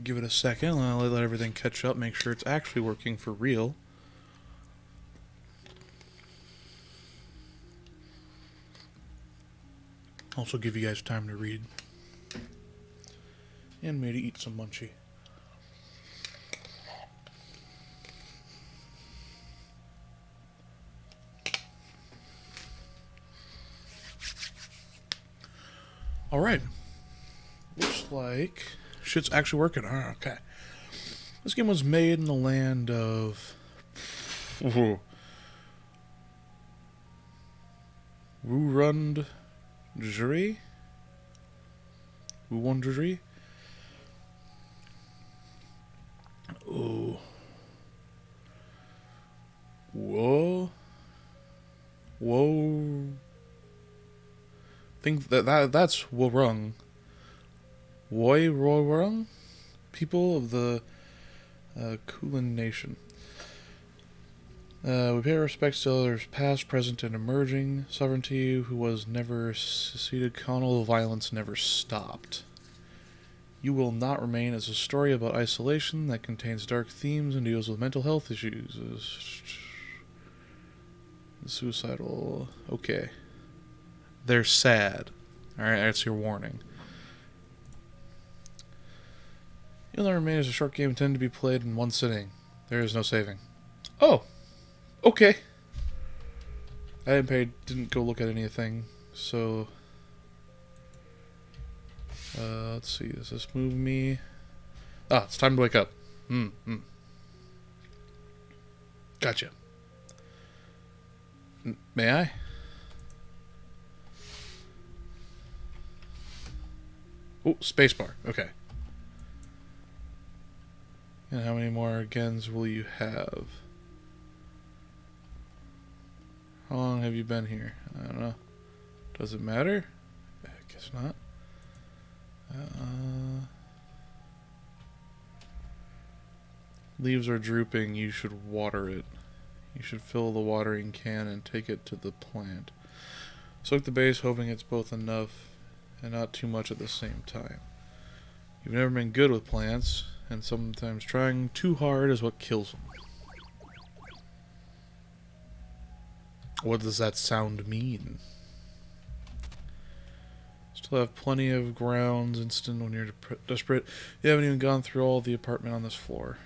give it a second. I'll let everything catch up, make sure it's actually working for real. Also give you guys time to read. And maybe eat some munchie. Alright. Looks like shit's actually working. Alright, okay. This game was made in the land of Wurundjeri? Wurundjeri? Oh. Whoa. Whoa. Think that's Wurrung. Wurrung? People of the Kulin Nation. We pay our respects to elders past, present, and emerging. Sovereignty who was never seceded. Colonial violence never stopped. You Will Not Remain is a story about isolation that contains dark themes and deals with mental health issues. Suicidal. Okay. They're sad. Alright, that's your warning. You'll Not Remain is a short game intended to be played in one sitting. There is no saving. Oh! Okay. I didn't go look at anything, so... let's see, does this move me? Ah, it's time to wake up. Gotcha. May I? Oh, spacebar. Okay. And how many more agains will you have? How long have you been here? I don't know. Does it matter? I guess not. Leaves are drooping. You should water it. You should fill the watering can and take it to the plant. Soak the base, hoping it's both enough and not too much at the same time. You've never been good with plants, and sometimes trying too hard is what kills them. What does that sound mean? Still have plenty of grounds instant when you're desperate. You haven't even gone through all the apartment on this floor.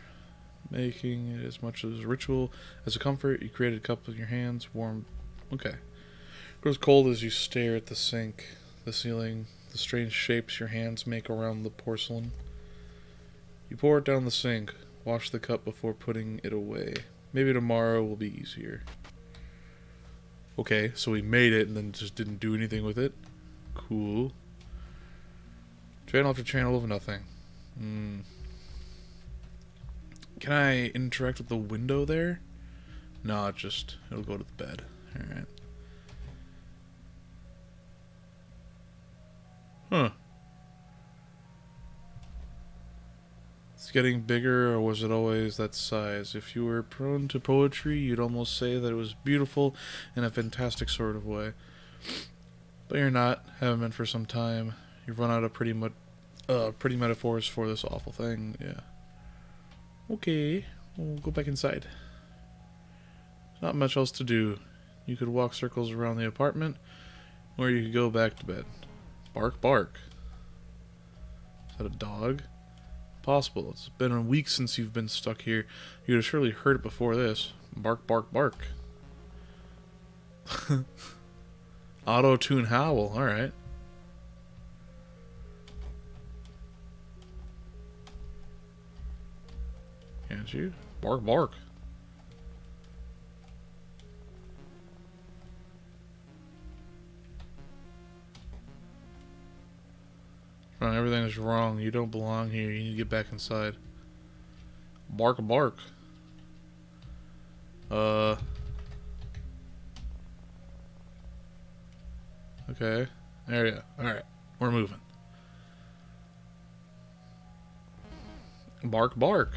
Making it as much as a ritual as a comfort. You created a cup with your hands, warm. Okay. Grows cold as you stare at the sink, the ceiling, the strange shapes your hands make around the porcelain. You pour it down the sink, wash the cup before putting it away. Maybe tomorrow will be easier. Okay, so we made it and then just didn't do anything with it. Cool. Channel after channel of nothing. Can I interact with the window there? No, it'll go to the bed. Alright. Huh. It's getting bigger, or was it always that size? If you were prone to poetry, you'd almost say that it was beautiful in a fantastic sort of way. But you're not. Haven't been for some time. You've run out of pretty metaphors for this awful thing. Yeah. Okay, we'll go back inside. Not much else to do. You could walk circles around the apartment, or you could go back to bed. Bark, bark. Is that a dog? Possible. It's been a week since you've been stuck here. You'd have surely heard it before this. Bark, bark, bark. Auto-tune howl. Alright. Can't you? Bark, bark. Wrong, everything is wrong. You don't belong here. You need to get back inside. Bark, bark. Okay. There you go. Alright. We're moving. Bark, bark.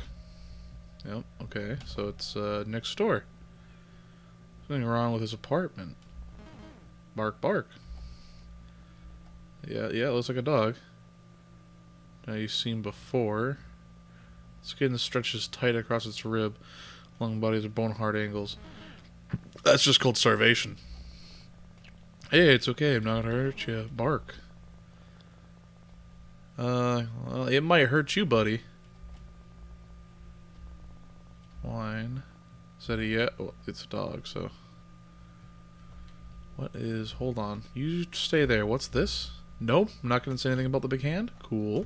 Yep, okay. So it's next door. Something wrong with his apartment. Bark, bark. Yeah, it looks like a dog. Now you've seen before. Skin stretches tight across its rib. Long bodies are bone-hard angles. That's just called starvation. Hey, it's okay. I'm not gonna hurt you. Bark. Well, it might hurt you, buddy. Whine. Said he, yeah. Well, it's a dog, so. What is. Hold on. You stay there. What's this? Nope. I'm not gonna say anything about the big hand. Cool.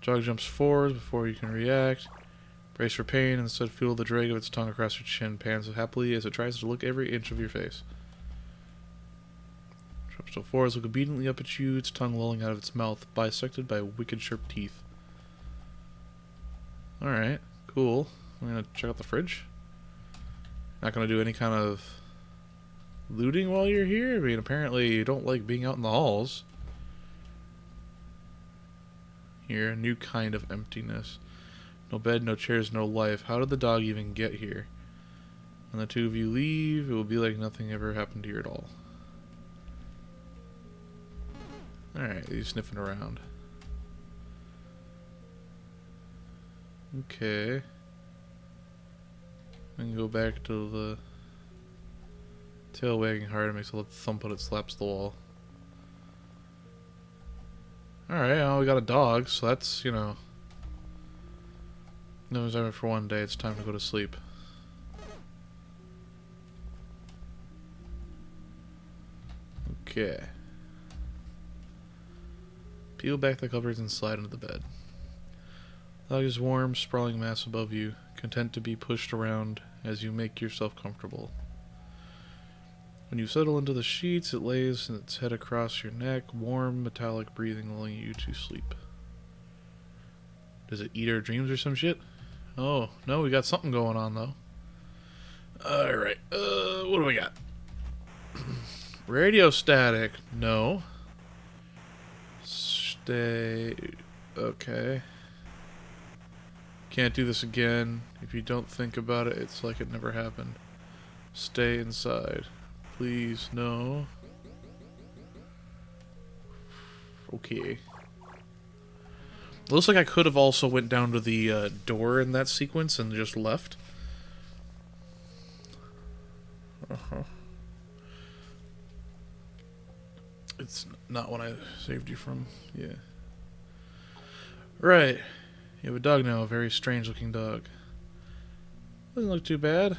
Dog jumps forward before you can react. Brace for pain, instead feel the drag of its tongue across your chin, pans happily as it tries to lick every inch of your face. Jumps to forwards, look obediently up at you, its tongue lolling out of its mouth, bisected by wicked sharp teeth. Alright, cool. I'm gonna check out the fridge. Not gonna do any kind of looting while you're here? I mean, apparently you don't like being out in the halls. Here, a new kind of emptiness. No bed, no chairs, no life. How did the dog even get here? When the two of you leave, it will be like nothing ever happened here at all. Alright, he's sniffing around. Okay. I can go back to the tail wagging hard and makes a little thump when it slaps the wall. Alright, well, we got a dog, so that's, you know. No, it's over for one day. It's time to go to sleep. Okay. Peel back the covers and slide into the bed. The dog is warm, sprawling mass above you, content to be pushed around as you make yourself comfortable. When you settle into the sheets, it lays its head across your neck, warm, metallic breathing, lulling you to sleep. Does it eat our dreams or some shit? Oh, no, we got something going on, though. Alright, what do we got? Radio static. No. Stay. Okay. Can't do this again. If you don't think about it, it's like it never happened. Stay inside. Please, no. Okay. Looks like I could have also went down to the door in that sequence and just left. It's not what I saved you from. Yeah. Right. You have a dog now, a very strange looking dog. Doesn't look too bad.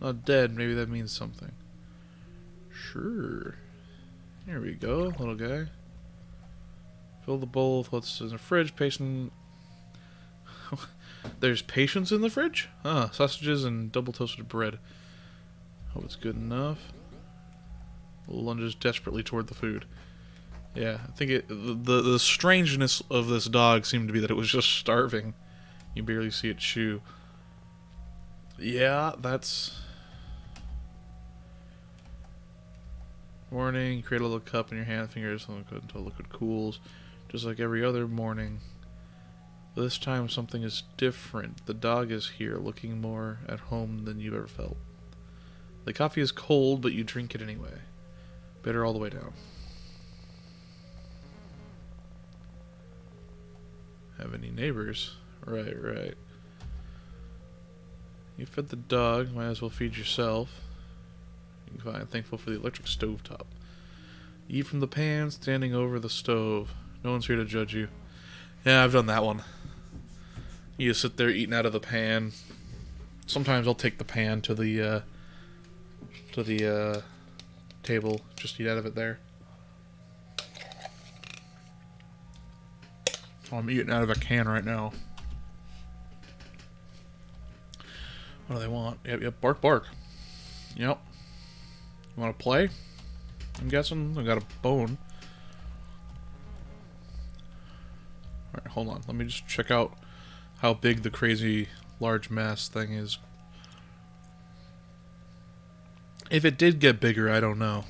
Not dead, maybe that means something. Sure. Here we go, little guy. Fill the bowl with what's in the fridge. Patient. There's patience in the fridge? Ah, sausages and double toasted bread. Hope it's good enough. Lunges desperately toward the food. Yeah, I think the strangeness of this dog seemed to be that it was just starving. You barely see it chew. Yeah, that's... Morning, create a little cup in your hand, fingers until liquid cools. Just like every other morning. This time something is different. The dog is here, looking more at home than you've ever felt. The coffee is cold, but you drink it anyway. Bitter all the way down. Have any neighbors? Right, right. You fed the dog, might as well feed yourself. You can find thankful for the electric stove top. Eat from the pan, standing over the stove. No one's here to judge you. Yeah, I've done that one. You just sit there eating out of the pan. Sometimes I'll take the pan to the table, just eat out of it there. So I'm eating out of a can right now. What do they want? Yep, bark, bark. Yep. You want to play? I'm guessing. I got a bone. Alright, hold on. Let me just check out how big the crazy large mass thing is. If it did get bigger, I don't know.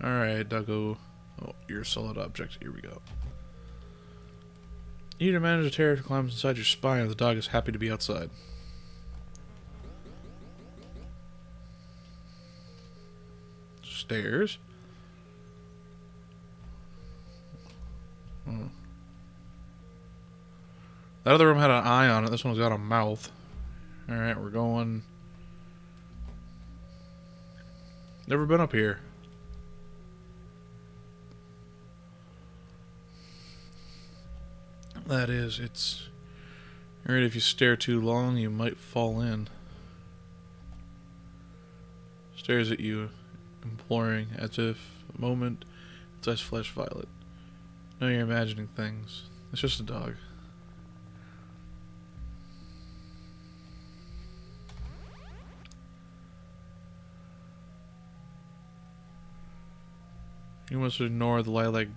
Alright, doggo. Oh, you're a solid object. Here we go. You need to manage a terror to climb inside your spine. The dog is happy to be outside. Stairs. Hmm. That other room had an eye on it. This one's got a mouth. Alright, we're going... Never been up here. That is, it's... Alright, if you stare too long, you might fall in. Stares at you, imploring, as if a moment its eyes flash violet. No, you're imagining things. It's just a dog. You must ignore the lilac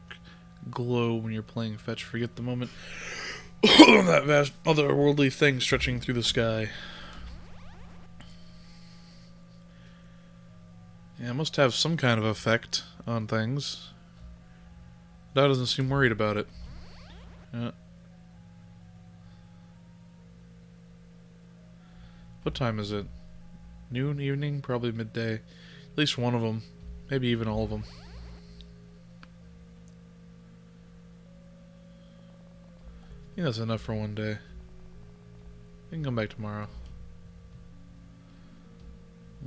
glow when you're playing fetch. Forget the moment. That vast otherworldly thing stretching through the sky. Yeah, it must have some kind of effect on things. Dad doesn't seem worried about it. Yeah. What time is it? Noon, evening, probably midday. At least one of them. Maybe even all of them. I think that's enough for one day. We can come back tomorrow.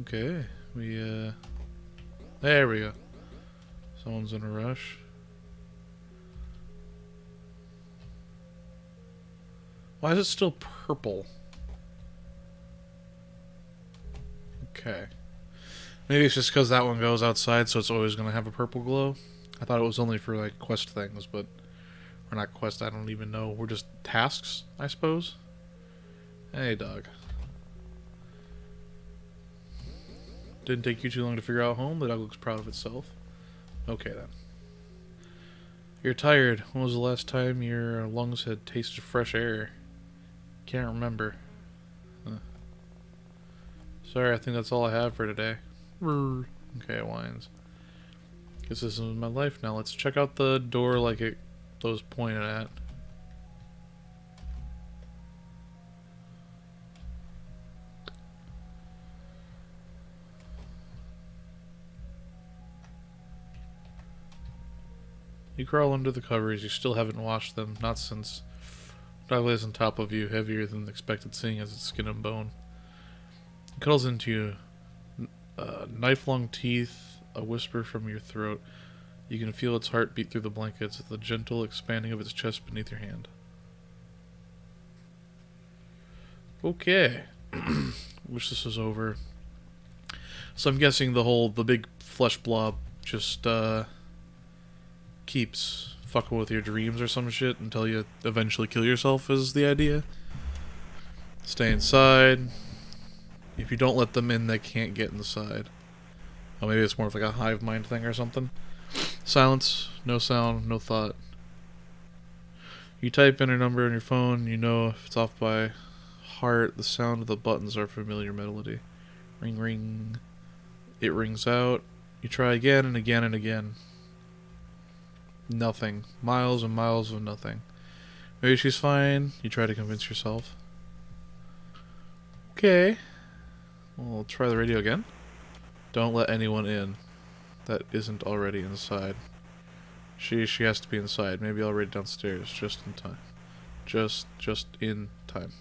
Okay, there we go. Someone's in a rush. Why is it still purple? Okay. Maybe it's just because that one goes outside, so it's always going to have a purple glow. I thought it was only for, like, quest things, but... We're not quest, I don't even know. We're just tasks, I suppose. Hey, dog. Didn't take you too long to figure out home. The dog looks proud of itself. Okay, then. You're tired. When was the last time your lungs had tasted fresh air? Can't remember. Huh. Sorry, I think that's all I have for today. Okay, it whines. Guess this is my life now. Let's check out the door like it was pointed at. You crawl under the covers. You still haven't washed them, not since dog lays on top of you, heavier than expected, seeing as its skin and bone. It cuddles into you, knife-long teeth, a whisper from your throat. You can feel its heart beat through the blankets, the gentle expanding of its chest beneath your hand. Okay. Wish this was over. So I'm guessing the big flesh blob just, keeps fucking with your dreams or some shit until you eventually kill yourself is the idea. Stay inside. If you don't let them in, they can't get inside. Oh, maybe it's more of like a hive mind thing or something. Silence, no sound, no thought. You type in a number on your phone, you know if it's off by heart, the sound of the buttons are a familiar melody. Ring, ring. It rings out. You try again and again and again. Nothing. Miles and miles of nothing. Maybe she's fine. You try to convince yourself. Okay. We'll try the radio again. Don't let anyone in that isn't already inside. She has to be inside. Maybe already downstairs. Just in time. Just in time.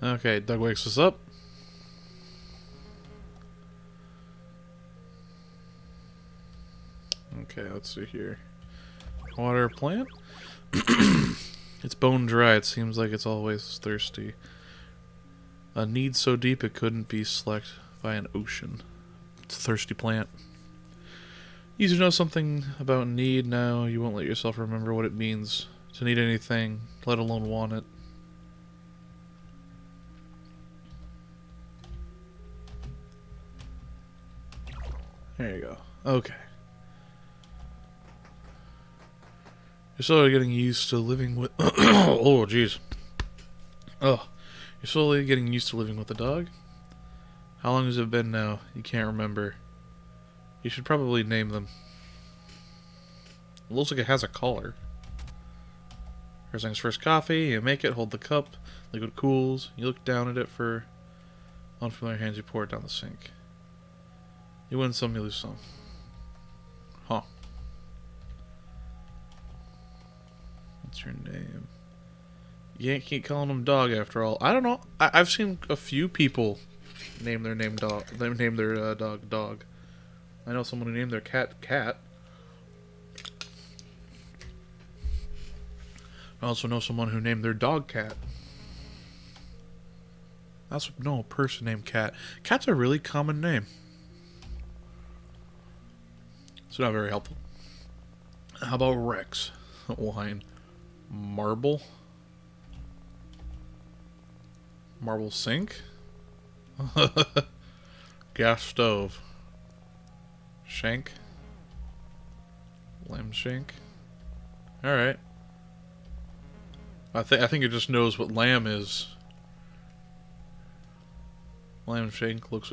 Okay, Doug wakes us up. Okay, let's see here. Water plant. It's bone dry. It seems like it's always thirsty. A need so deep it couldn't be slaked by an ocean. It's a thirsty plant. You do know something about need now. You won't let yourself remember what it means to need anything, let alone want it. There you go. Okay. You're slowly getting used to living with... oh, jeez. Oh. You're slowly getting used to living with the dog? How long has it been now? You can't remember. You should probably name them. It looks like it has a collar. First things first, coffee. You make it, hold the cup. Liquid cools. You look down at it for unfamiliar hands. You pour it down the sink. You win some, you lose some. Huh. What's your name? You can't keep calling him dog after all. I don't know. I've seen a few people name their name dog. Name their dog dog. I know someone who named their cat cat. I also know someone who named their dog cat. I also know a person named Cat. Cat's a really common name. It's not very helpful. How about Rex? Wine. Marble? Marble sink? Gas stove. Shank? Lamb shank? Alright. I think it just knows what lamb is. Lamb shank looks...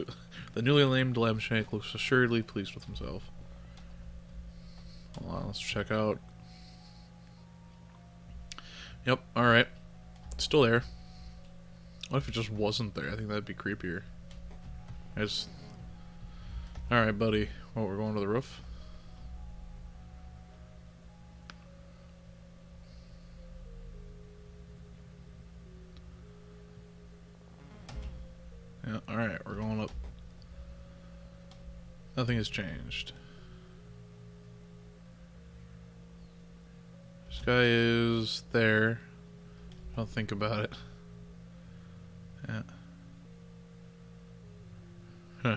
The newly named lamb shank looks assuredly pleased with himself. Hold on, let's check out. Yep, alright. It's still there. What if it just wasn't there? I think that'd be creepier. Alright, buddy. Oh, we're going to the roof? Yeah, alright, we're going up. Nothing has changed. This guy is there. Don't think about it. Yeah. Huh.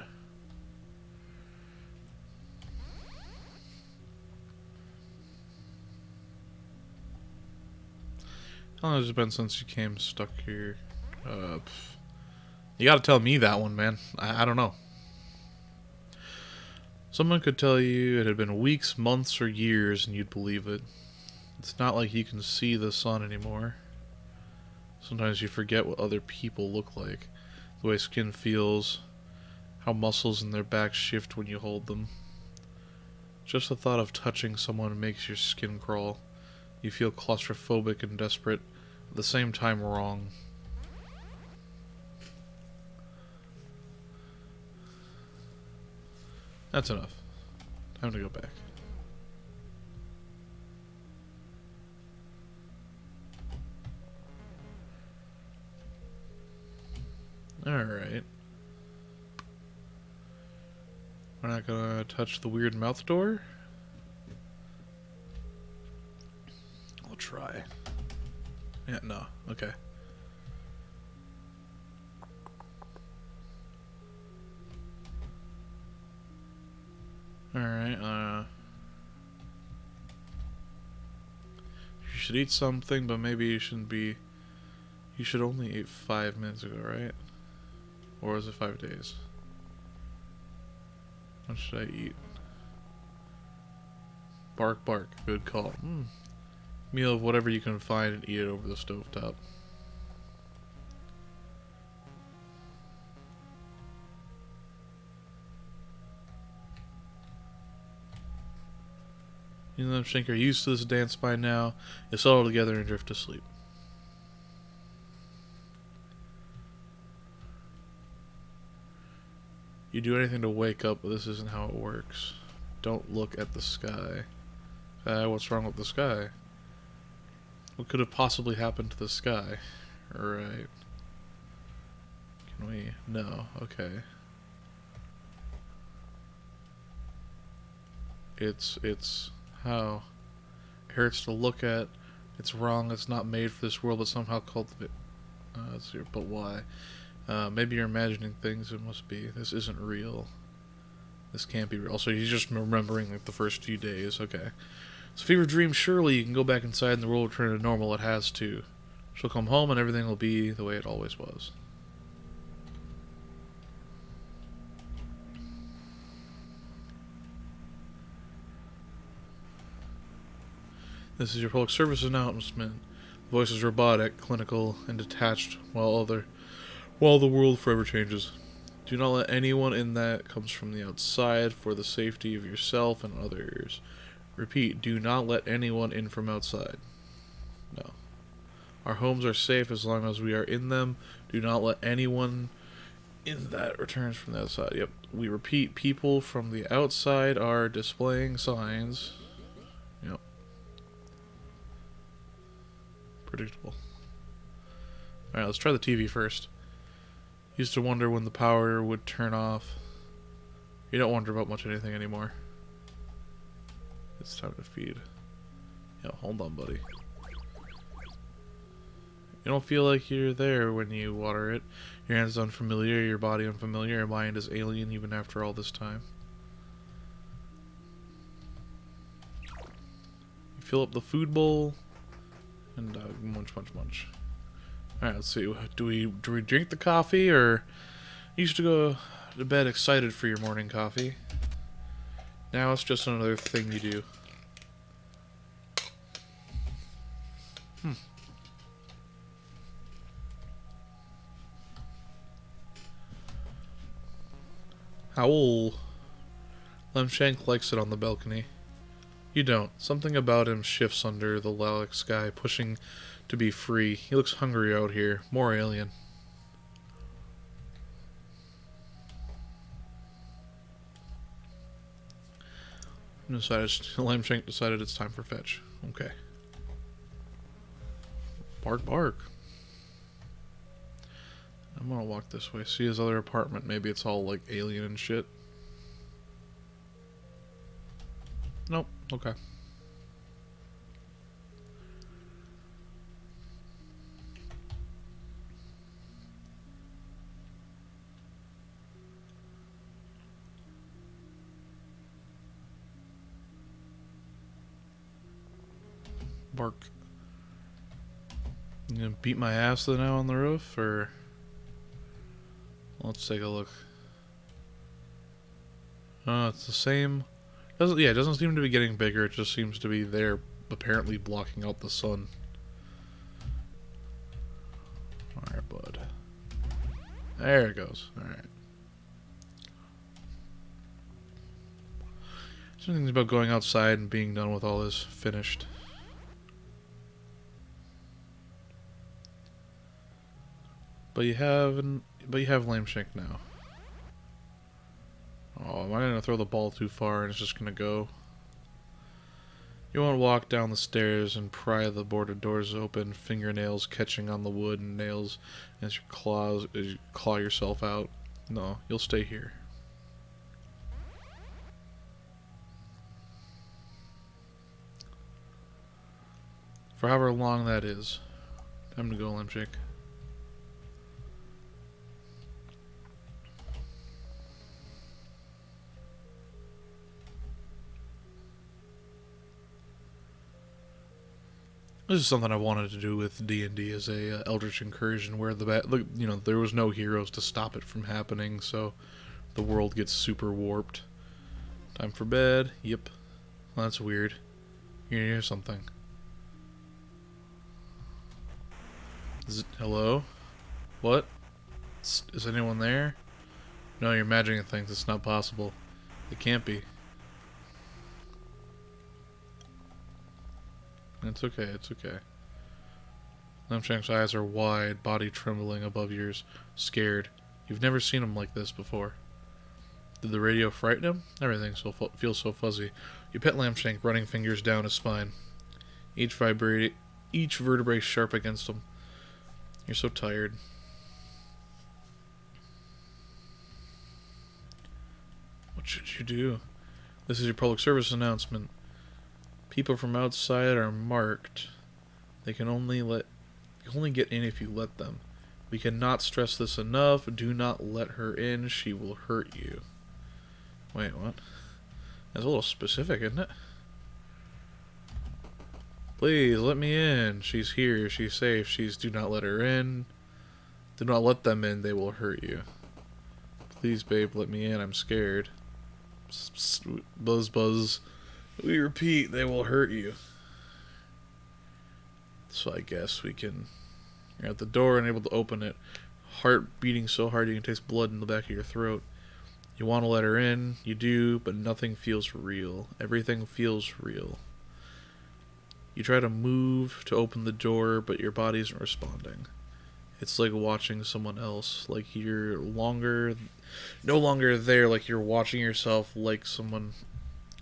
How long has it been since you came stuck here? You gotta tell me that one, man. I don't know. Someone could tell you it had been weeks, months, or years, and you'd believe it. It's not like you can see the sun anymore. Sometimes you forget what other people look like. The way skin feels. How muscles in their backs shift when you hold them. Just the thought of touching someone makes your skin crawl. You feel claustrophobic and desperate, at the same time wrong. That's enough. Time to go back. Alright. We're not gonna touch the weird mouth door? I'll try. Yeah, no. Okay. Alright, you should eat something, but maybe you shouldn't be... You should only eat 5 minutes ago, right? Or was it 5 days? What should I eat? Bark, bark. Good call. Meal of whatever you can find and eat it over the stovetop. You and them Shank are used to this dance by now. You settle together and drift to sleep. You do anything to wake up, but this isn't how it works. Don't look at the sky. What's wrong with the sky? What could have possibly happened to the sky? Right. Can we? No. Okay. It's how? It hurts to look at. It's wrong. It's not made for this world, but somehow cultivate. Let's see. But why? Maybe you're imagining things. It must be. This isn't real. This can't be real. So he's just remembering like the first few days. Okay. So fever dream. Surely you can go back inside and the world will return to normal. It has to. She'll come home and everything will be the way it always was. This is your public service announcement. The voice is robotic, clinical, and detached, while the world forever changes. Do not let anyone in that comes from the outside for the safety of yourself and others. Repeat, do not let anyone in from outside. No. Our homes are safe as long as we are in them. Do not let anyone In that returns from the outside. Yep. We repeat, people from the outside are displaying signs. Yep. Predictable. Alright, let's try the TV first. Used to wonder when the power would turn off. You don't wonder about much anything anymore. It's time to feed. Yo, hold on, buddy. You don't feel like you're there when you water it. Your hands unfamiliar, your body unfamiliar, your mind is alien even after all this time. You fill up the food bowl and munch, munch, munch. Alright, let's see. Do we drink the coffee, or you used to go to bed excited for your morning coffee? Now it's just another thing you do. Howl. Lemshank likes it on the balcony. You don't. Something about him shifts under the lilac sky, pushing to be free. He looks hungry out here. More alien. Lemshank decided it's time for fetch. Okay. Bark, bark. I'm gonna walk this way. See his other apartment. Maybe it's all like alien and shit. Nope. Okay. Bark. You gonna beat my ass now on the roof, or let's take a look. It's the same. It doesn't seem to be getting bigger. It just seems to be there, apparently blocking out the sun. Alright, bud. There it goes. Alright. Something about going outside and being done with all this finished. But you have Lameshank now. Oh, am I gonna throw the ball too far and it's just gonna go? You won't walk down the stairs and pry the boarded doors open, fingernails catching on the wood and nails as you claw yourself out. No, you'll stay here. For however long that is. Time to go, Lemshank. This is something I wanted to do with D&D as a Eldritch Incursion, where there was no heroes to stop it from happening, so the world gets super warped. Time for bed. Yep. Well, that's weird. You can hear something. Hello? What? Is anyone there? No, you're imagining things. It's not possible. It can't be. It's okay, it's okay. Lemshank's eyes are wide, body trembling above yours, scared. You've never seen him like this before. Did the radio frighten him? Everything feels so fuzzy. You pet Lemshank, running fingers down his spine. Each vertebrae sharp against him. You're so tired. What should you do? This is your public service announcement. People from outside are marked. They can only get in if you let them. We cannot stress this enough. Do not let her in. She will hurt you. Wait, what? That's a little specific, isn't it? Please, let me in. She's here. She's safe. Do not let her in. Do not let them in. They will hurt you. Please, babe, let me in. I'm scared. Buzz, buzz. We repeat, they will hurt you. So I guess we can... You're at the door and able to open it. Heart beating so hard you can taste blood in the back of your throat. You want to let her in. You do, but nothing feels real. Everything feels real. You try to move to open the door, but your body isn't responding. It's like watching someone else. Like you're no longer there. Like you're watching yourself like someone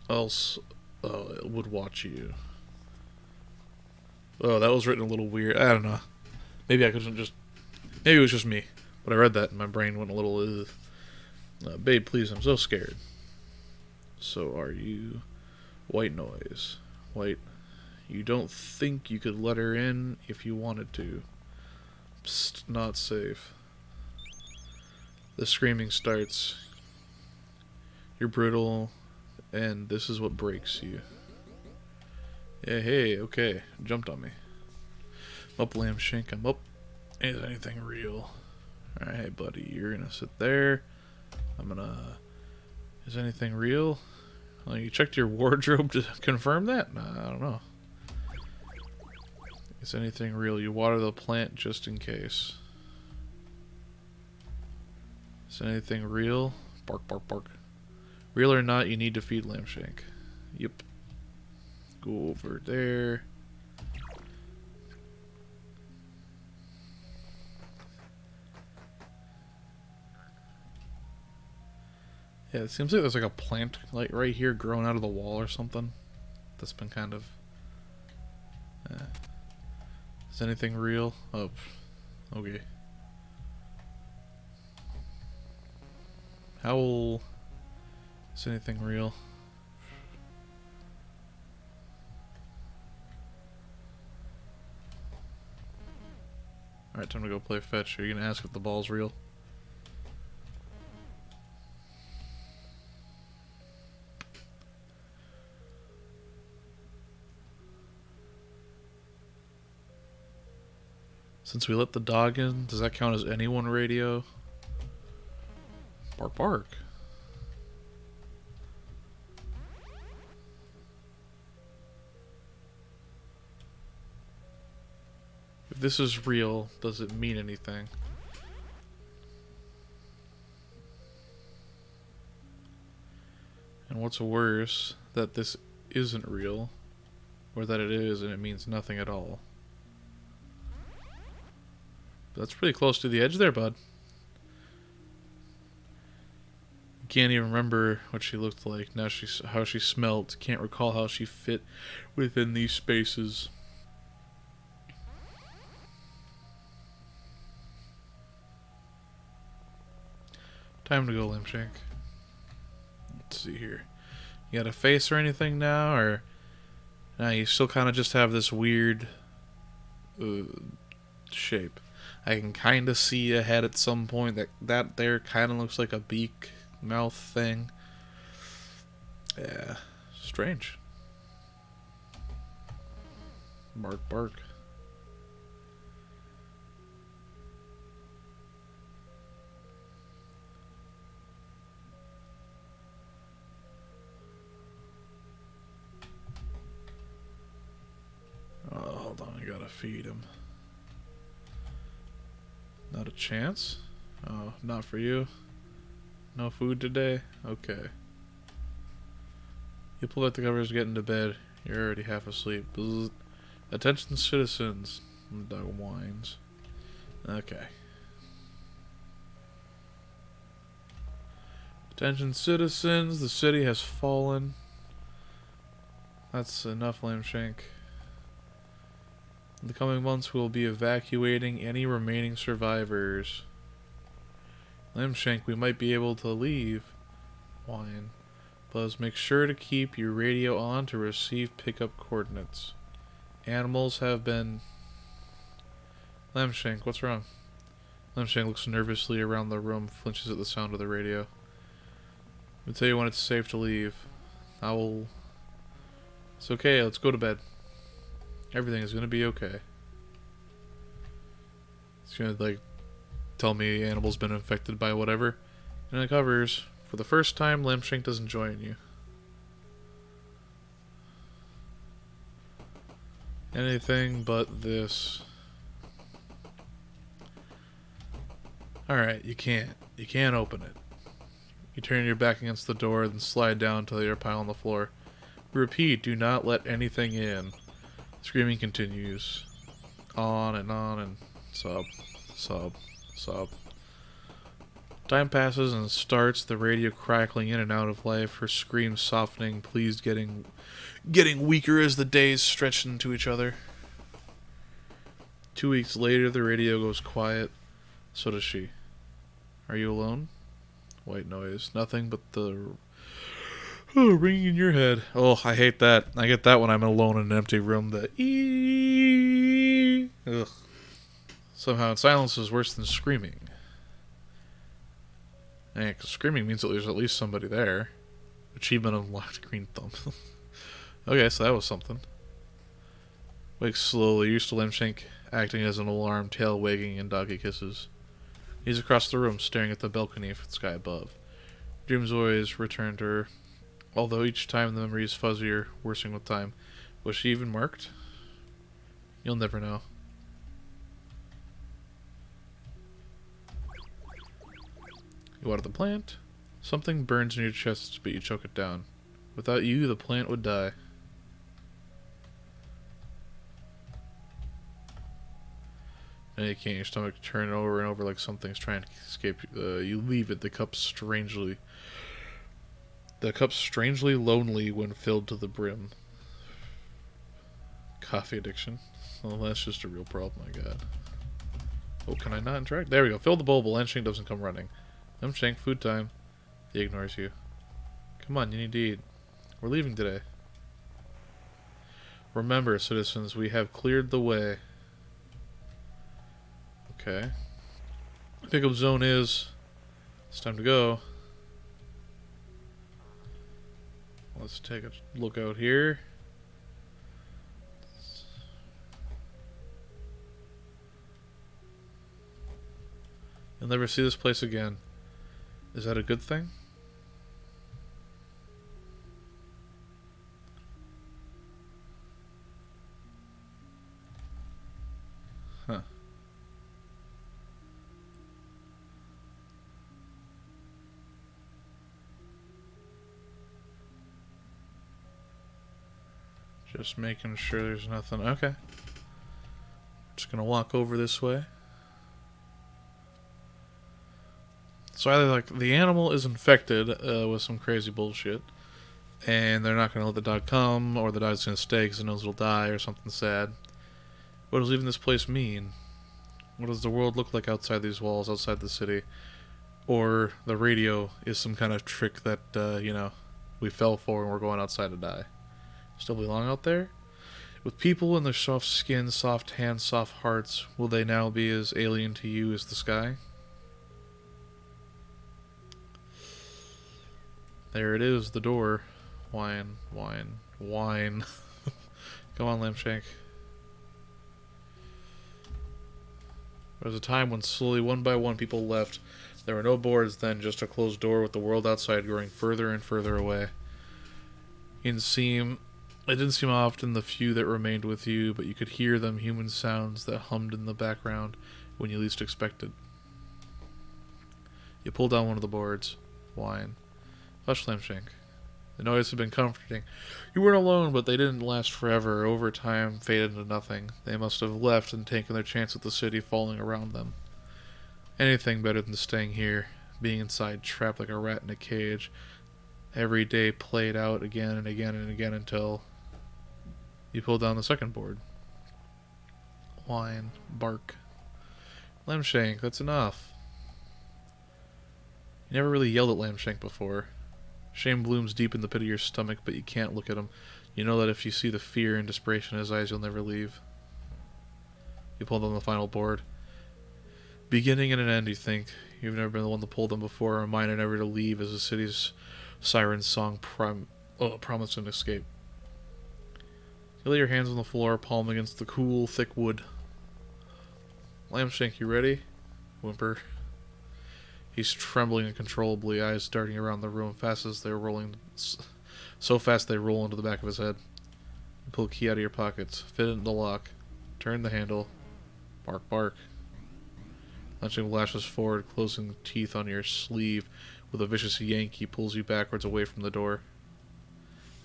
else would watch you. Oh, that was written a little weird. I don't know. Maybe I couldn't just. Maybe it was just me. But I read that and my brain went a little. Babe, please, I'm so scared. So are you. White noise. White. You don't think you could let her in if you wanted to. Psst, not safe. The screaming starts. You're brutal, and this is what breaks you. Yeah, hey, okay. Jumped on me. I'm up, Lamb Shank. I'm up. Is anything real? Alright, hey, buddy. You're gonna sit there. I'm gonna... Is anything real? Well, you checked your wardrobe to confirm that? Nah, I don't know. Is anything real? You water the plant just in case. Is anything real? Bark, bark, bark. Real or not, you need to feed Lamb Shank. Yep. Go over there. Yeah, it seems like there's like a plant like right here growing out of the wall or something. That's been kind of... Is anything real? Oh, okay. Howl. Is anything real? Alright, time to go play fetch. Are you gonna ask if the ball's real? Since we let the dog in, does that count as anyone radio? Bark, bark. If this is real, does it mean anything? And what's worse, that this isn't real, or that it is and it means nothing at all. That's pretty close to the edge there, bud. Can't even remember what she looked like. Now how she smelled. Can't recall how she fit within these spaces. Time to go, Lamb Shank. Let's see here. You got a face or anything now, or nah, you still kind of just have this weird shape. I can kind of see a head at some point. That there kind of looks like a beak mouth thing. Yeah, strange. Bark, bark. Oh, hold on, I gotta feed him. Not a chance? Oh, not for you? No food today? Okay. You pull out the covers, get into bed. You're already half asleep. Bzz. Attention citizens. The dog whines. Okay. Attention citizens, the city has fallen. That's enough, Lamb Shank. In the coming months, we will be evacuating any remaining survivors. Lamb Shank, we might be able to leave. Whine. Buzz, make sure to keep your radio on to receive pickup coordinates. Animals have been... Lamb Shank, what's wrong? Lamb Shank looks nervously around the room, flinches at the sound of the radio. I'll tell you when it's safe to leave. I will... It's okay, let's go to bed. Everything is gonna be okay. It's gonna, like, tell me animal's been infected by whatever. And it covers. For the first time, Lamb Shank doesn't join you. Anything but this. Alright, you can't. You can't open it. You turn your back against the door, then slide down until you're a pile on the floor. Repeat, do not let anything in. Screaming continues. On and sub. Sob. Sob. Time passes and starts, the radio crackling in and out of life, her screams softening, pleased getting weaker as the days stretch into each other. 2 weeks later, the radio goes quiet. So does she. Are you alone? White noise. Nothing but the ringing in your head. Oh, I hate that. I get that when I'm alone in an empty room. The ugh. Somehow silence is worse than screaming. Yeah, 'cause screaming means that there's at least somebody there. Achievement unlocked, green thumb. Okay, so that was something. Wakes slowly, used to Lemshank acting as an alarm, tail wagging and doggy kisses. He's across the room, staring at the balcony for the sky above. Dreams always return to her, although each time the memory is fuzzier, worsening with time. Was she even marked? You'll never know. You water the plant. Something burns in your chest, but you choke it down. Without you, the plant would die. And you can't, your stomach turn over and over like something's trying to escape. You leave it, the cup strangely lonely when filled to the brim. Coffee addiction. Well, that's just a real problem, I got. Oh, can I not interact? There we go. Fill the bowl, but Lemshank doesn't come running. Lemshank, food time. He ignores you. Come on, you need to eat. We're leaving today. Remember, citizens, we have cleared the way. Okay. Pickup zone is... It's time to go. Let's take a look out here. You'll never see this place again. Is that a good thing? Huh. Just making sure there's nothing. Okay. Just gonna walk over this way. So either like the animal is infected with some crazy bullshit, and they're not gonna let the dog come, or the dog's gonna stay because it knows it'll die, or something sad. What does leaving this place mean? What does the world look like outside these walls, outside the city? Or the radio is some kind of trick that, we fell for and we're going outside to die. Still belong out there? With people in their soft skin, soft hands, soft hearts, will they now be as alien to you as the sky? There it is, the door. Wine, wine, wine. Come on, Lemshank. There was a time when slowly, one by one, people left. There were no boards then, just a closed door with the world outside growing further and further away. It didn't seem often the few that remained with you, but you could hear them, human sounds that hummed in the background when you least expected. You pulled down one of the boards. Wine. Hush, Lemshank. The noise had been comforting. You weren't alone, but they didn't last forever. Over time, faded into nothing. They must have left and taken their chance with the city falling around them. Anything better than staying here, being inside, trapped like a rat in a cage. Every day played out again and again and again until you pulled down the second board. Whine, bark. Lemshank, that's enough. You never really yelled at Lemshank before. Shame blooms deep in the pit of your stomach, but you can't look at him. You know that if you see the fear and desperation in his eyes, you'll never leave. You pulled on the final board. Beginning and an end, you think. You've never been the one to pull them before. A reminder never to leave as the city's siren song promised an escape. You lay your hands on the floor, palm against the cool, thick wood. Lemshank, you ready? Whimper. He's trembling uncontrollably, eyes darting around the room so fast they roll into the back of his head. You pull a key out of your pockets, fit it in the lock, turn the handle, bark, bark. Lemshank lashes forward, closing the teeth on your sleeve. With a vicious yank, he pulls you backwards away from the door.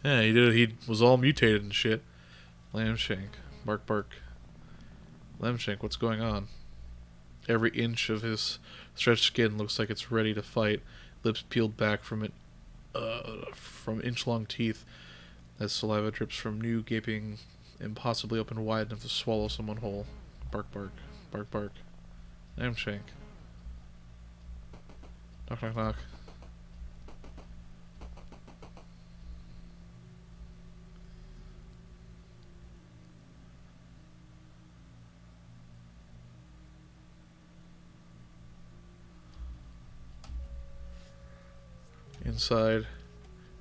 Yeah, he did. He was all mutated and shit. Lemshank, bark, bark. Lemshank, what's going on? Every inch of his stretched skin looks like it's ready to fight, lips peeled back from inch-long teeth as saliva drips from new gaping, impossibly open wide enough to swallow someone whole. Bark, bark, bark, bark. I'm Shank. Knock, knock, knock. Inside.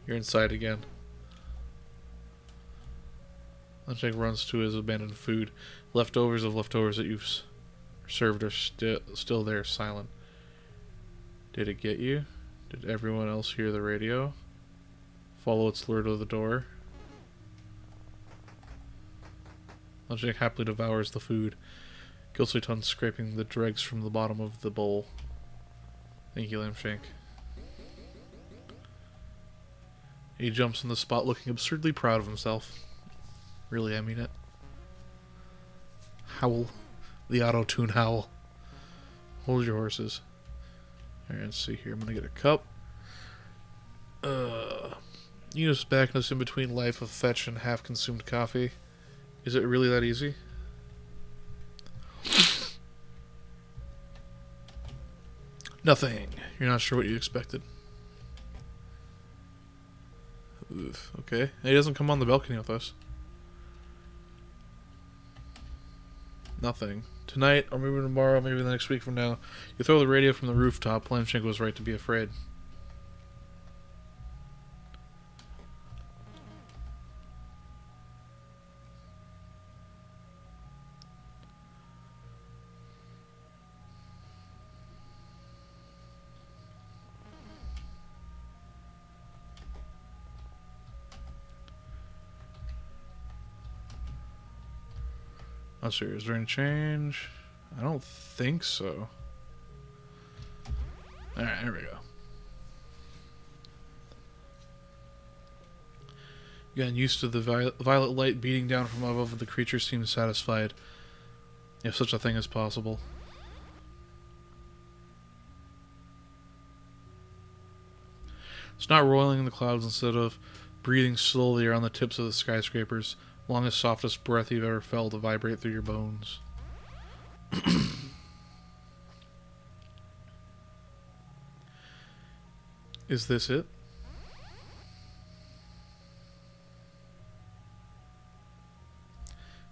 You're inside again. Uncheck runs to his abandoned food. Leftovers of leftovers that you've served are still there, silent. Did it get you? Did everyone else hear the radio? Follow its lure to the door. Uncheck happily devours the food. Guilty tongue scraping the dregs from the bottom of the bowl. Thank you, Lamshank. He jumps on the spot looking absurdly proud of himself. Really, I mean it. Howl. The auto-tune howl. Hold your horses. Alright, let's see here. I'm gonna get a cup. Use backness in between life of fetch and half-consumed coffee. Is it really that easy? Nothing. You're not sure what you expected. Oof, okay. He doesn't come on the balcony with us. Nothing. Tonight, or maybe tomorrow, maybe the next week from now, you throw the radio from the rooftop. Lamshank was right to be afraid. Let's see, is there any change? I don't think so. Alright, here we go. Getting used to the violet light beating down from above, the creature seems satisfied. If such a thing is possible. It's not roiling in the clouds instead of breathing slowly around the tips of the skyscrapers. Longest, softest breath you've ever felt to vibrate through your bones. Is this it?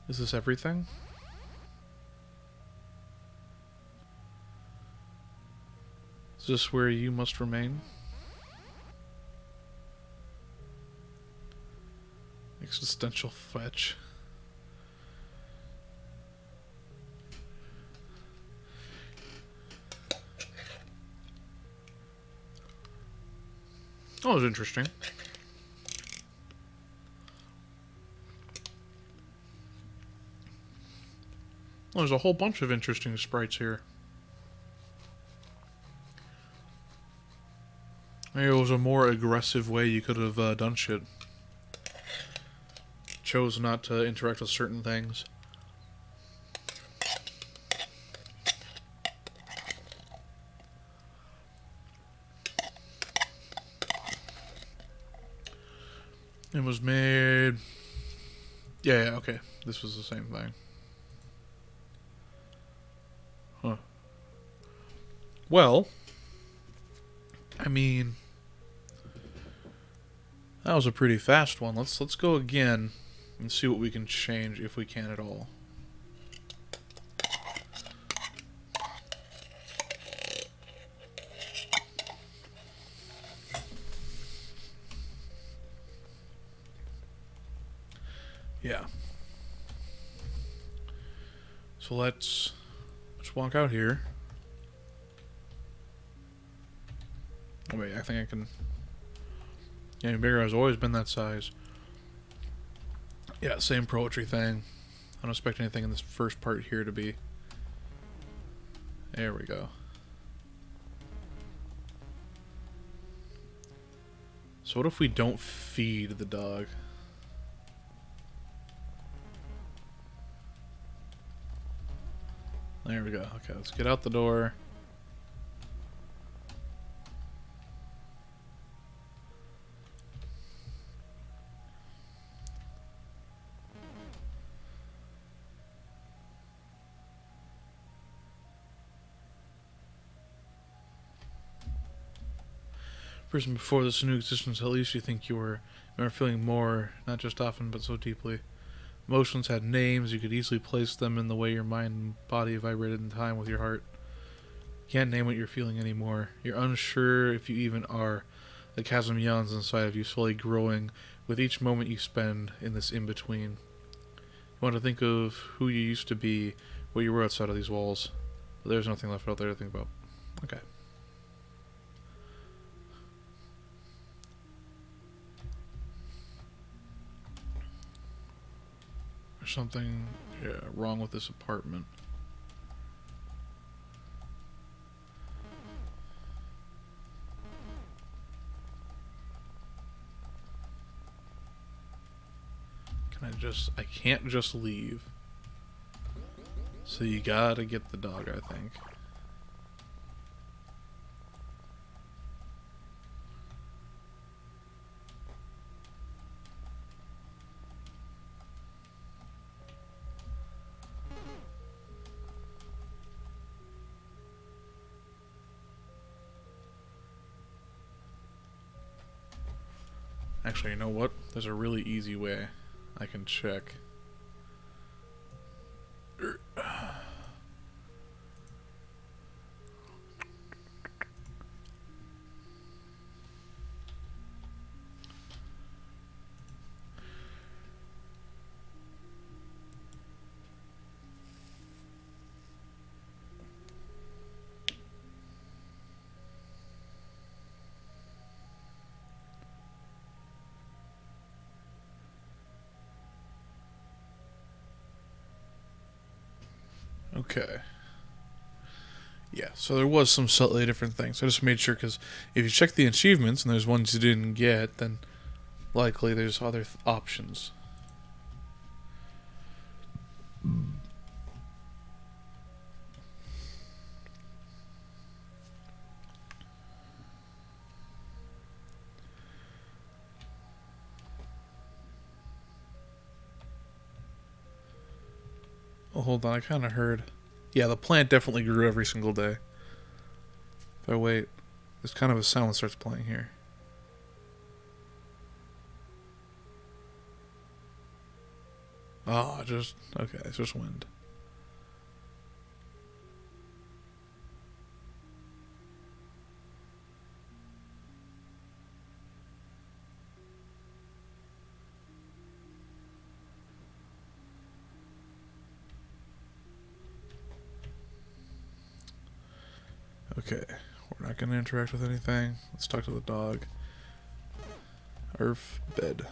Is this everything? Is this where you must remain? Existential fetch. Oh, it was interesting. Well, there's a whole bunch of interesting sprites here. Maybe it was a more aggressive way you could have done shit. Chose not to interact with certain things. It was made... Yeah, okay. This was the same thing. Huh. Well, I mean, that was a pretty fast one. Let's go again and see what we can change, if we can at all. Yeah. So let's walk out here. Oh wait, I think I can... Getting bigger has always been that size. Yeah, same poetry thing. I don't expect anything in this first part here to be... There we go. So what if we don't feed the dog? There we go. Okay, let's get out the door. Person before this new existence, at least you think you were feeling more, not just often, but so deeply. Emotions had names, you could easily place them in the way your mind and body vibrated in time with your heart. You can't name what you're feeling anymore. You're unsure if you even are. The chasm yawns inside of you, slowly growing with each moment you spend in this in-between. You want to think of who you used to be, what you were outside of these walls. But there's nothing left out there to think about. Okay. There's something wrong with this apartment. I can't just leave. So you gotta get the dog, I think. Actually, you know what? There's a really easy way I can check. Okay. Yeah, so there was some slightly different things. I just made sure because if you check the achievements and there's ones you didn't get, then likely there's other options. Oh, hold on, I kind of heard. Yeah, the plant definitely grew every single day. If I wait, there's kind of a sound that starts playing here. Oh, okay, it's just wind. Okay, we're not going to interact with anything. Let's talk to the dog. Earth bed.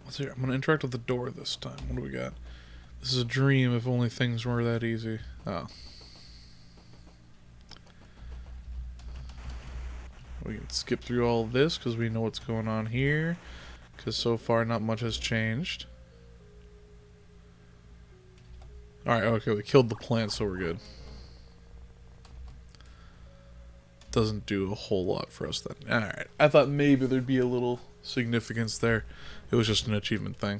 Let's see. I'm going to interact with the door this time. What do we got? This is a dream if only things were that easy. Oh. We can skip through all of this because we know what's going on here. Because so far not much has changed. Alright, okay, we killed the plant, so we're good. Doesn't do a whole lot for us then. Alright, I thought maybe there'd be a little significance there. It was just an achievement thing.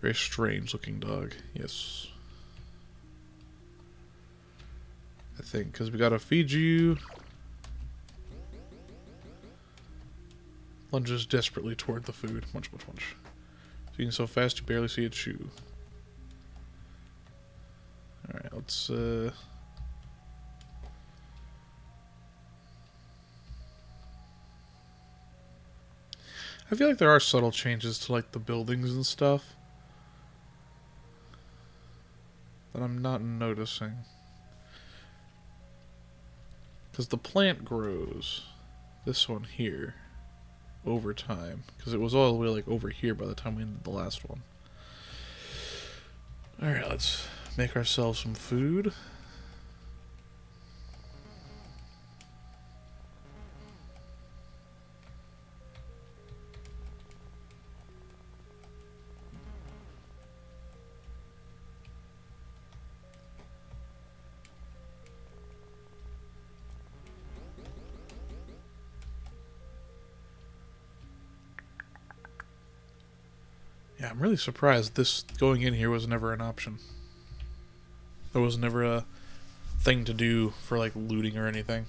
Very strange looking dog, yes. I think, because we gotta feed you. Lunges desperately toward the food. Munch, munch, munch. Eating so fast you barely see it chew. Alright, let's I feel like there are subtle changes to like the buildings and stuff that I'm not noticing. Because the plant grows, this one here, over time. Because it was all the way like over here by the time we ended the last one. Alright, let's make ourselves some food. Yeah, I'm really surprised this going in here was never an option. There was never a thing to do for like looting or anything.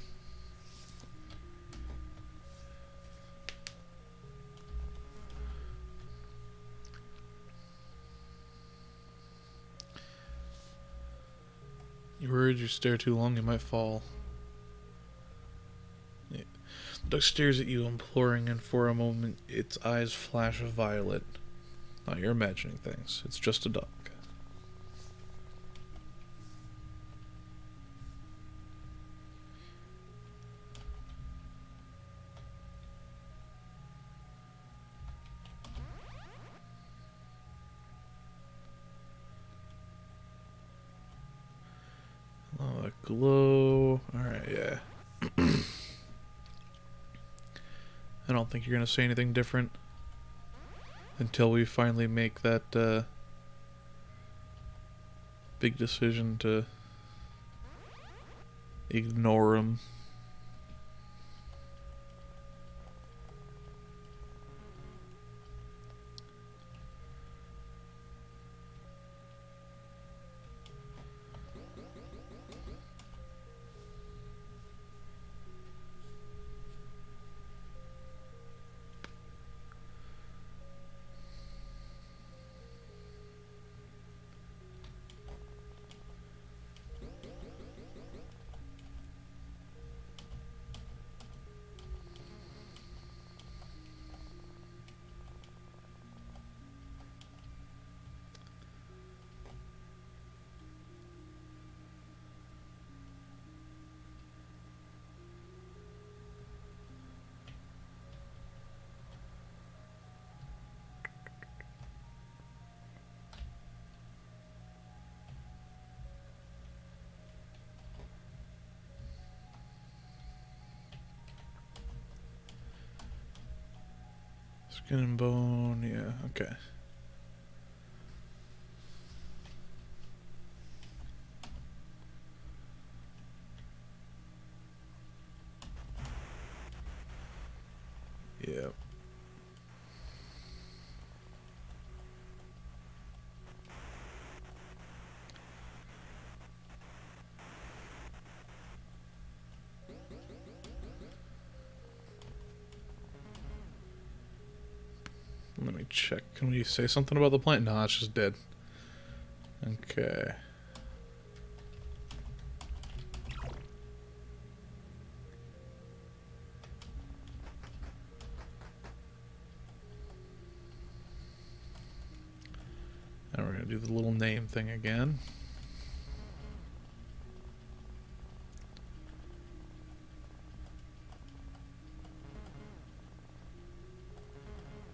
You worried you stare too long, you might fall. Yeah. The duck stares at you, imploring, and for a moment its eyes flash violet. Now you're imagining things. It's just a duck. Oh, that glow. Alright, yeah. I don't think you're going to say anything different until we finally make that big decision to ignore him. Skin and bone, yeah, okay. Yeah. Let me check. Can we say something about the plant? No, it's just dead. Okay. Now we're going to do the little name thing again.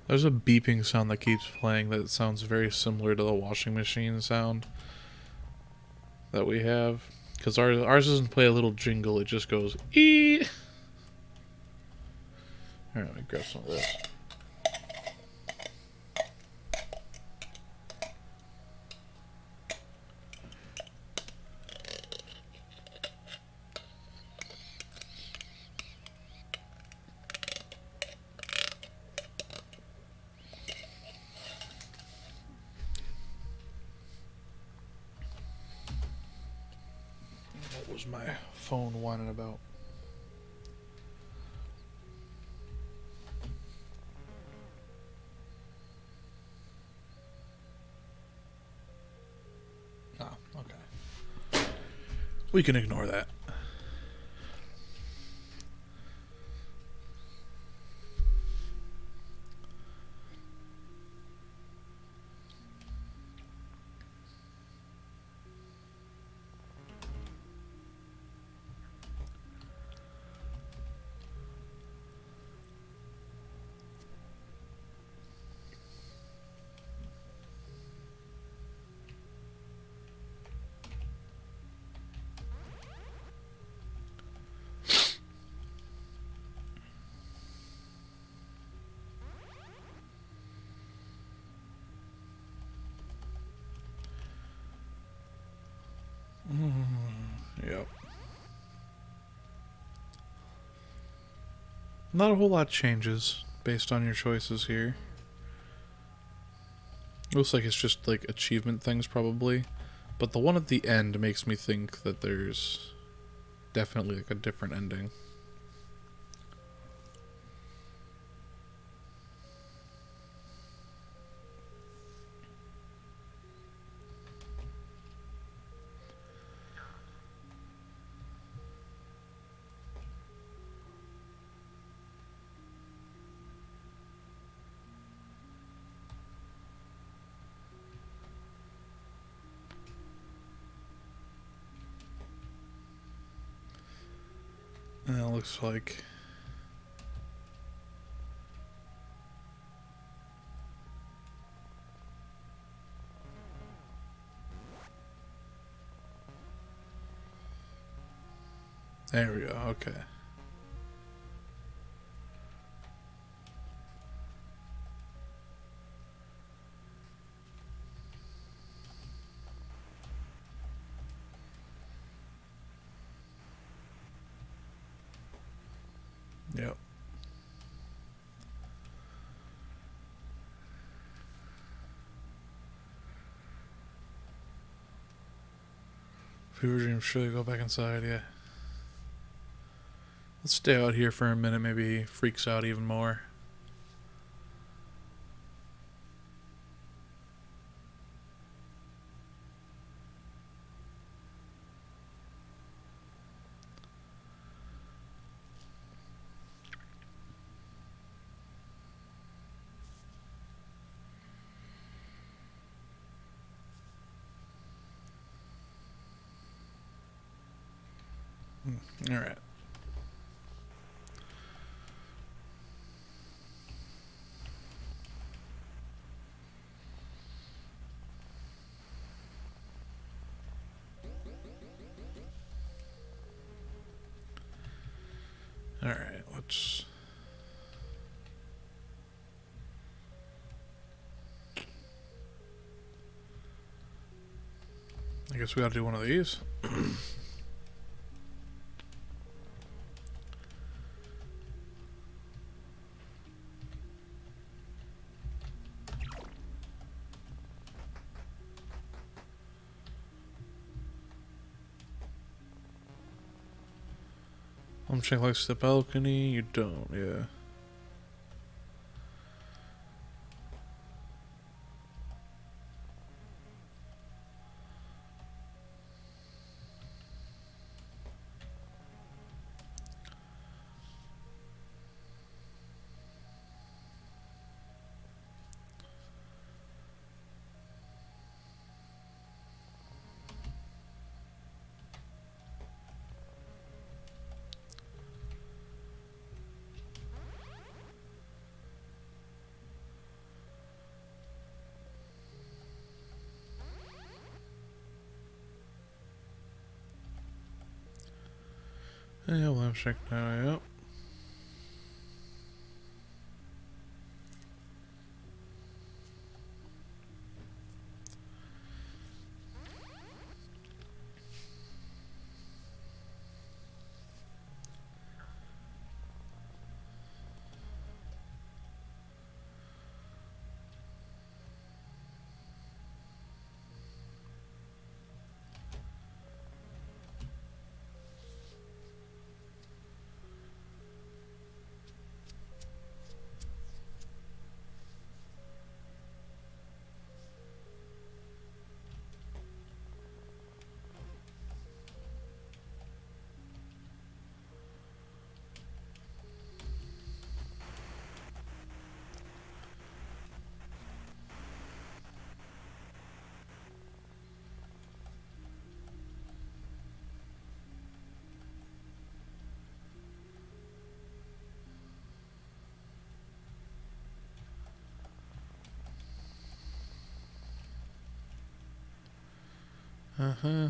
There's a beeping sound that keeps playing that sounds very similar to the washing machine sound that we have. Because ours doesn't play a little jingle, it just goes ee. Alright, let me grab some of this. What was my phone whining about? Oh, okay. We can ignore that. Not a whole lot changes based on your choices here. Looks like it's just like achievement things probably. But the one at the end makes me think that there's definitely like a different ending. And it looks like there we go, okay. Yep. Fever dream, surely go back inside, yeah. Let's stay out here for a minute, maybe he freaks out even more. Alright. Alright, let's... I guess we gotta do one of these. I'm checking like the balcony, you don't, yeah. Yeah, lamp check now, yep. Uh-huh.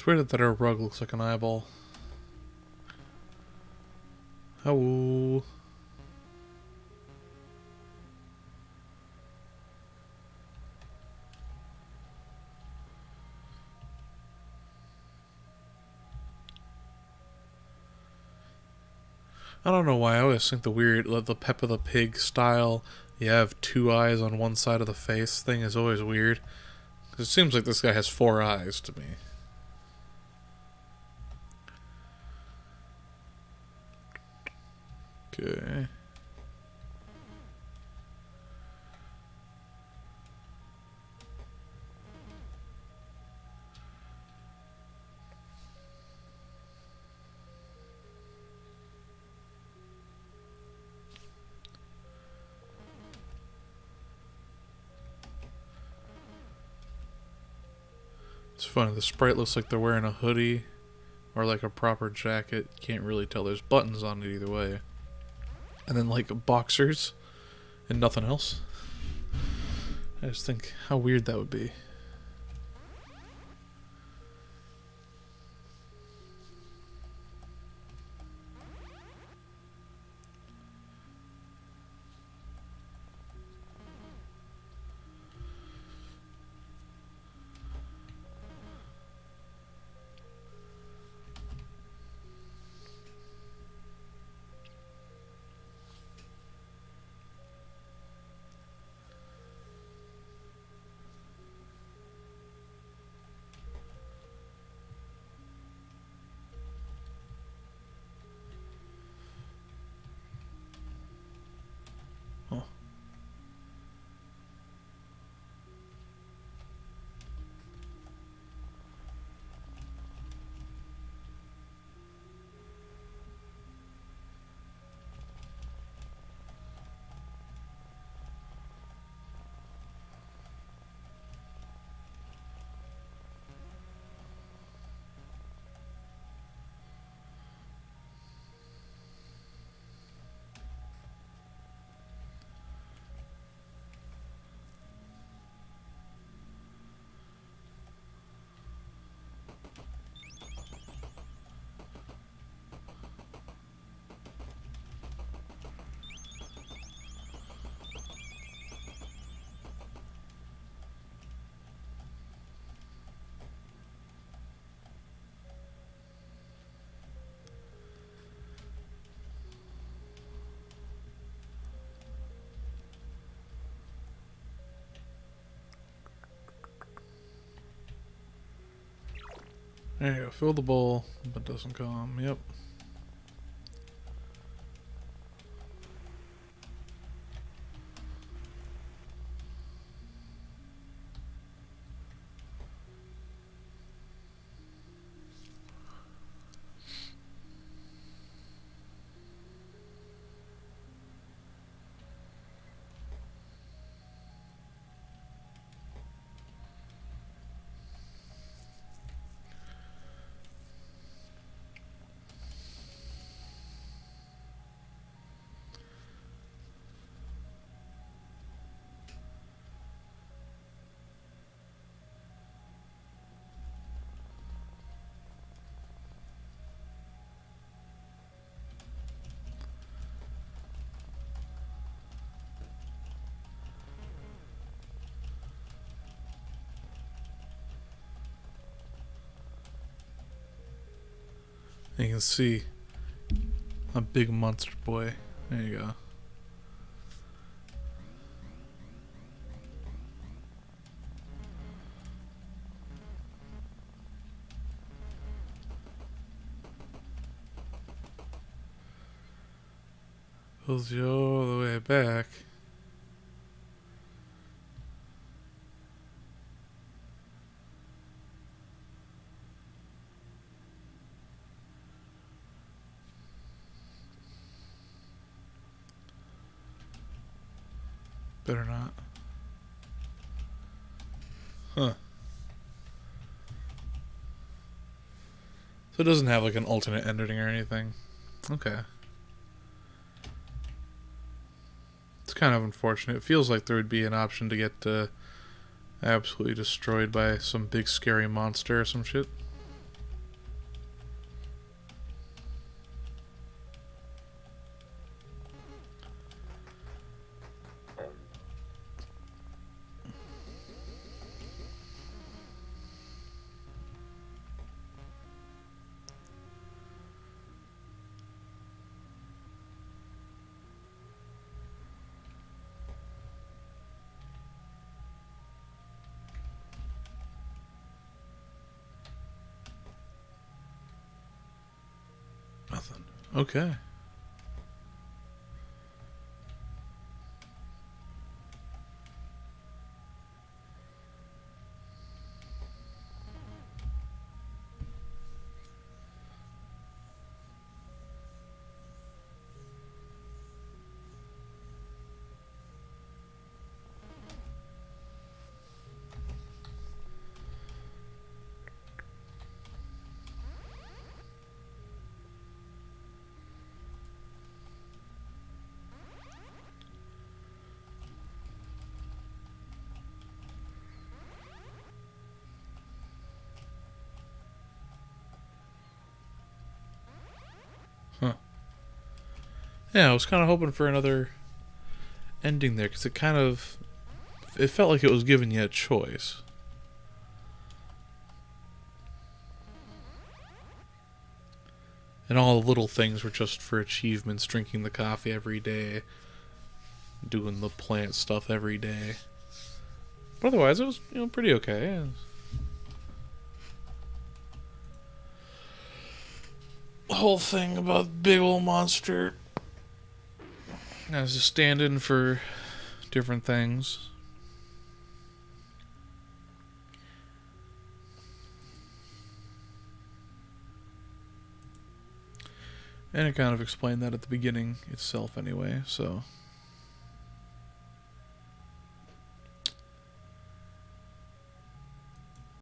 weird that our rug looks like an eyeball. Hello. I don't know why I always think the Peppa the Pig style, you have two eyes on one side of the face thing is always weird. Because it seems like this guy has four eyes to me. Okay. It's funny, the sprite looks like they're wearing a hoodie or like a proper jacket. Can't really tell. There's buttons on it either way. And then like boxers and nothing else. I just think how weird that would be. Oh. There you go, fill the bowl, but doesn't come, yep. And you can see a big monster boy. There you go. Pulls you all the way back. Better not. Huh. So it doesn't have like an alternate ending or anything. Okay. It's kind of unfortunate. It feels like there would be an option to get absolutely destroyed by some big scary monster or some shit. Okay. Huh. Yeah, I was kind of hoping for another ending there because it felt like it was giving you a choice. And all the little things were just for achievements, drinking the coffee every day, doing the plant stuff every day. But otherwise, it was, pretty okay. Yeah. The whole thing about big old monster as a stand-in for different things. And it kind of explained that at the beginning itself anyway, so